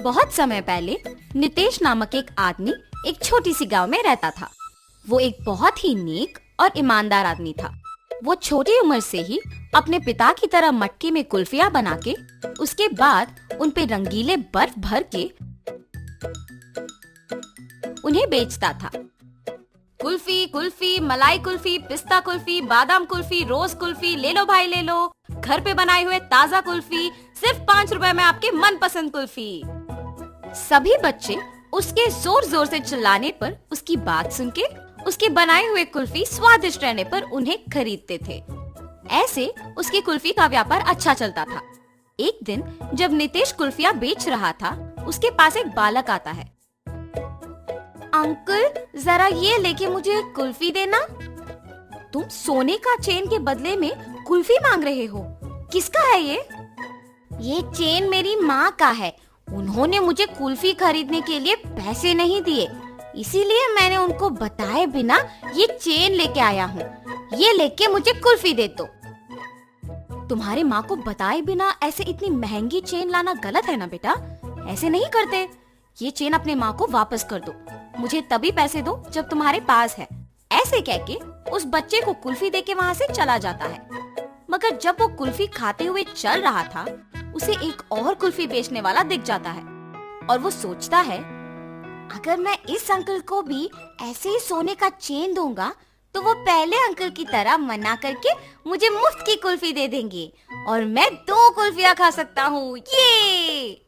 बहुत समय पहले नितेश नामक एक आदमी एक छोटी सी गांव में रहता था। वो एक बहुत ही नेक और ईमानदार आदमी था। वो छोटी उम्र से ही अपने पिता की तरह मटके में कुल्फियां बना के उसके बाद उन पे रंगीले बर्फ भर के उन्हें बेचता था। कुल्फी, कुल्फी, मलाई कुल्फी, पिस्ता कुल्फी, बादाम कुल्फी, रोज कुल्फी, ले लो भाई ले लो। घर पे बनाए हुए ताजा कुल्फी, सिर्फ 5 रुपए में आपके मनपसंद कुल्फी। सभी बच्चे उसके जोर जोर से चिल्लाने पर, उसकी बात सुन के उसके बनाए हुए कुल्फी स्वादिष्ट रहने पर उन्हें खरीदते थे। ऐसे उसकी कुल्फी का व्यापार अच्छा चलता था। एक दिन जब नितेश कुल्फियां बेच रहा था, उसके पास एक बालक आता है। अंकल, जरा ये लेके मुझे एक कुल्फी देना। तुम सोने का चेन के बदले में कुल्फी मांग रहे हो? किसका है ये? ये चेन मेरी माँ का है। उन्होंने मुझे कुल्फी खरीदने के लिए पैसे नहीं दिए, इसीलिए मैंने उनको बताए बिना ये चेन लेके आया हूँ। ये लेके मुझे कुल्फी दे दो। तुम्हारे माँ को बताए बिना ऐसे इतनी महंगी चेन लाना गलत है ना बेटा? ऐसे नहीं करते। ये चेन अपने माँ को वापस कर दो। मुझे तभी पैसे दो जब तुम्हारे पास है। ऐसे कह के उस बच्चे को कुल्फी देके वहाँ से चला जाता है। मगर जब वो कुल्फी खाते हुए चल रहा था, उसे एक और कुल्फी बेचने वाला दिख जाता है और वो सोचता है, अगर मैं इस अंकल को भी ऐसे ही सोने का चेन दूंगा तो वो पहले अंकल की तरह मना करके मुझे मुफ्त की कुल्फी दे देंगे और मैं 2 कुल्फियां खा सकता हूँ। ये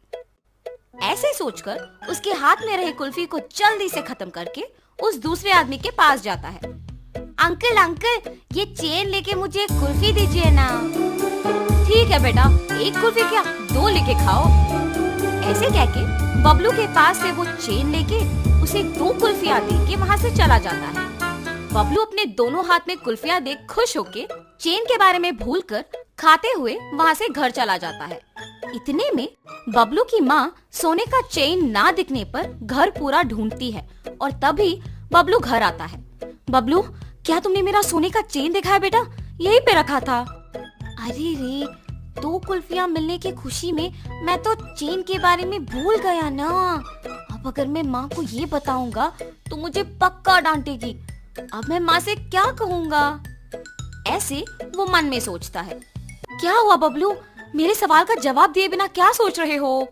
ऐसे सोचकर उसके हाथ में रहे कुल्फी को जल्दी से खत्म करके उस दूसरे आदमी के पास जाता है। अंकल अंकल, ये चेन लेके मुझे एक कुल्फी दीजिए ना। ठीक है बेटा, 1 कुल्फी क्या 2 लेके खाओ। ऐसे कह के बबलू के पास से वो चेन लेके उसे 2 कुल्फियां दे के वहाँ से चला जाता है। बबलू अपने दोनों हाथ में कुल्फियां देख खुश होके चेन के बारे में भूलकर खाते हुए वहाँ से घर चला जाता है। इतने में बबलू की माँ सोने का चेन ना दिखने पर घर पूरा ढूंढती है और तभी बबलू घर आता है। बबलू, क्या तुमने मेरा सोने का चेन देखा है बेटा? यहीं पे रखा था। अरे रे, 2 कुल्फियां मिलने की खुशी में मैं तो चेन के बारे में भूल गया ना। अब अगर मैं माँ को ये बताऊंगा तो मुझे पक्का डांटेगी। अब मैं माँ से क्या कहूँगा? ऐसे वो मन में सोचता है। क्या हुआ बबलू? मेरे सवाल का जवाब दिए बिना क्या सोच रहे हो?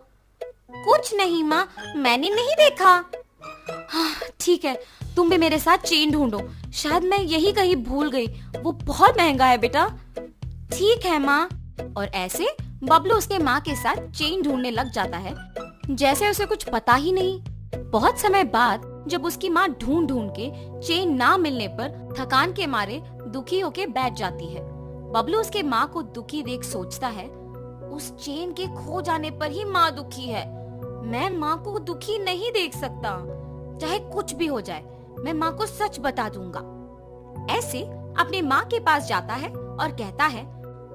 कुछ नहीं माँ, मैंने नहीं देखा। हाँ, ठीक है, तुम भी मेरे साथ चेन ढूंढो। शायद मैं यही कहीं भूल गई। वो बहुत महंगा है बेटा। ठीक है माँ। और ऐसे बबलू उसके माँ के साथ चेन ढूंढने लग जाता है, जैसे उसे कुछ पता ही नहीं। बहुत समय बाद जब उसकी माँ ढूंढ ढूंढ के चेन ना मिलने पर थकान के मारे दुखी होके बैठ जाती है। बबलू उसके माँ को दुखी देख सोचता है, उस चेन के खो जाने पर ही माँ दुखी है। मैं माँ को दुखी नहीं देख सकता। चाहे कुछ भी हो जाए, मैं माँ को सच बता दूंगा। ऐसे अपने माँ के पास जाता है और कहता है,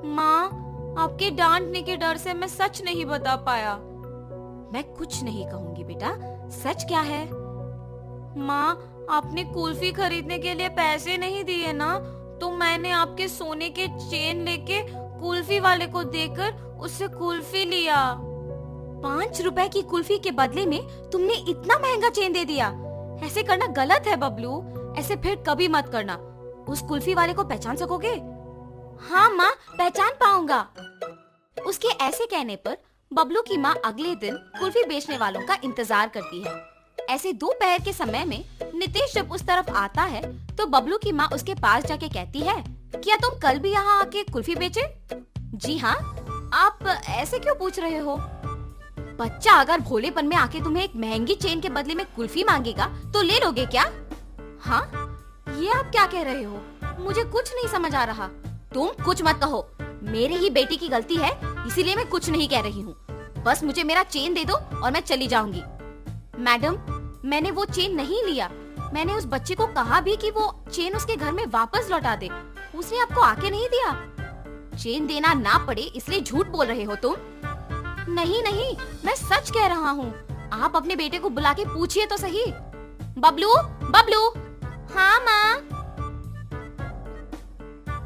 माँ, आपके डांटने के डर से मैं सच नहीं बता पाया। मैं कुछ नहीं कहूंगी बेटा, सच क्या है? माँ, आपने कुल्फी खरीदने के लिए पैसे नहीं दिए ना, तो मैंने आपके सोने के चेन लेके कुल्फी वाले को देकर उससे कुल्फी लिया। 5 रुपए की कुल्फी के बदले में तुमने इतना महंगा चेन दे दिया। ऐसे करना गलत है बबलू। ऐसे फिर कभी मत करना। उस कुल्फी वाले को पहचान सकोगे? हाँ माँ, पहचान पाऊंगा। उसके ऐसे कहने पर बबलू की माँ अगले दिन कुल्फी बेचने वालों का इंतजार करती है। ऐसे दोपहर के समय में नितेश जब उस तरफ आता है तो बबलू की माँ उसके पास जाके कहती है, क्या तुम कल भी यहाँ आके कुल्फी बेचे? जी हाँ। आप ऐसे क्यों पूछ रहे हो? बच्चा अगर भोलेपन में आके तुम्हें एक महंगी चेन के बदले में कुल्फी मांगेगा तो ले लोगे क्या? हाँ, ये आप क्या कह रहे हो? मुझे कुछ नहीं समझ आ रहा। तुम कुछ मत कहो, मेरी ही बेटी की गलती है, इसीलिए मैं कुछ नहीं कह रही हूँ। बस मुझे मेरा चेन दे दो और मैं चली जाऊंगी। मैडम, मैंने वो चेन नहीं लिया। मैंने उस बच्चे को कहा भी कि वो चेन उसके घर में वापस लौटा दे। उसने आपको आके नहीं दिया। चेन देना ना पड़े इसलिए झूठ बोल रहे हो तुम। नहीं नहीं, मैं सच कह रहा हूँ। आप अपने बेटे को बुला के पूछिए तो सही। बबलू, बबलू। हाँ माँ।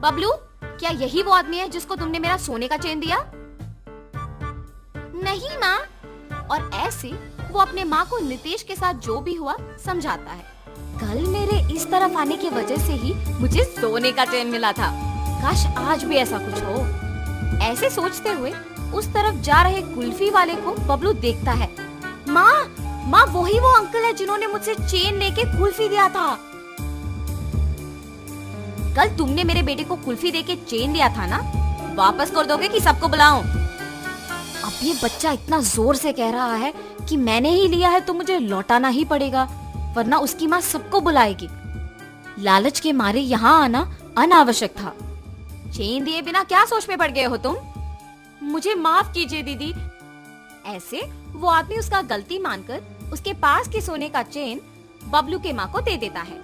बबलू, क्या यही वो आदमी है जिसको तुमने मेरा सोने का चेन दिया? नहीं माँ। और ऐसे वो अपने माँ को नितेश के साथ जो भी हुआ समझाता है। कल मेरे इस तरफ आने की वजह से ही मुझे सोने का चैन मिला था। काश आज भी ऐसा कुछ हो। ऐसे सोचते हुए उस तरफ जा रहे कुल्फी वाले को बबलू देखता है। माँ वही वो अंकल है जिन्होंने मुझसे चेन लेके कुल्फी दिया था। कल तुमने मेरे बेटे को कुल्फी देके चेन दिया था ना, वापस कर दोगे कि सबको बुलाऊं? अब ये बच्चा इतना जोर से कह रहा है कि मैंने ही लिया है तो मुझे लौटाना ही पड़ेगा, वरना उसकी माँ सबको बुलाएगी। लालच के मारे यहाँ आना अनावश्यक था। चेन दिए बिना क्या सोच में पड़ गए हो तुम? मुझे माफ कीजिए दीदी। ऐसे वो आदमी उसका गलती मानकर उसके पास के सोने का चेन बबलू के माँ को दे देता है।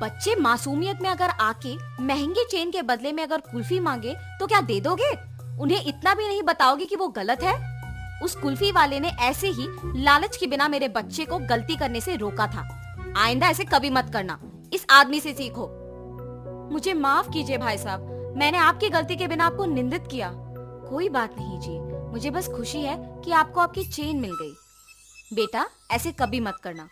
बच्चे मासूमियत में अगर आके महंगे चेन के बदले में अगर कुल्फी मांगे तो क्या दे दोगे? उन्हें इतना भी नहीं बताओगे कि वो गलत है? उस कुल्फी वाले ने ऐसे ही लालच के बिना मेरे बच्चे को गलती करने से रोका था। आइंदा ऐसे कभी मत करना, इस आदमी से सीखो। मुझे माफ कीजिए भाई साहब, मैंने आपकी गलती के बिना आपको निंदित किया। कोई बात नहीं जी, मुझे बस खुशी है कि आपको आपकी चेन मिल गई। बेटा ऐसे कभी मत करना।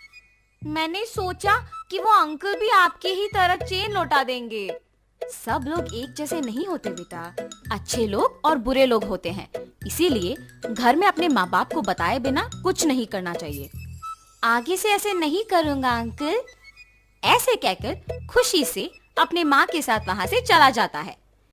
मैंने सोचा कि वो अंकल भी आपकी ही तरह चेन लौटा देंगे। सब लोग एक जैसे नहीं होते बेटा, अच्छे लोग और बुरे लोग होते हैं। इसीलिए घर में अपने माँ बाप को बताए बिना कुछ नहीं करना चाहिए। आगे से ऐसे नहीं करूँगा अंकल। ऐसे कहकर खुशी से अपने माँ के साथ वहाँ से चला जाता है।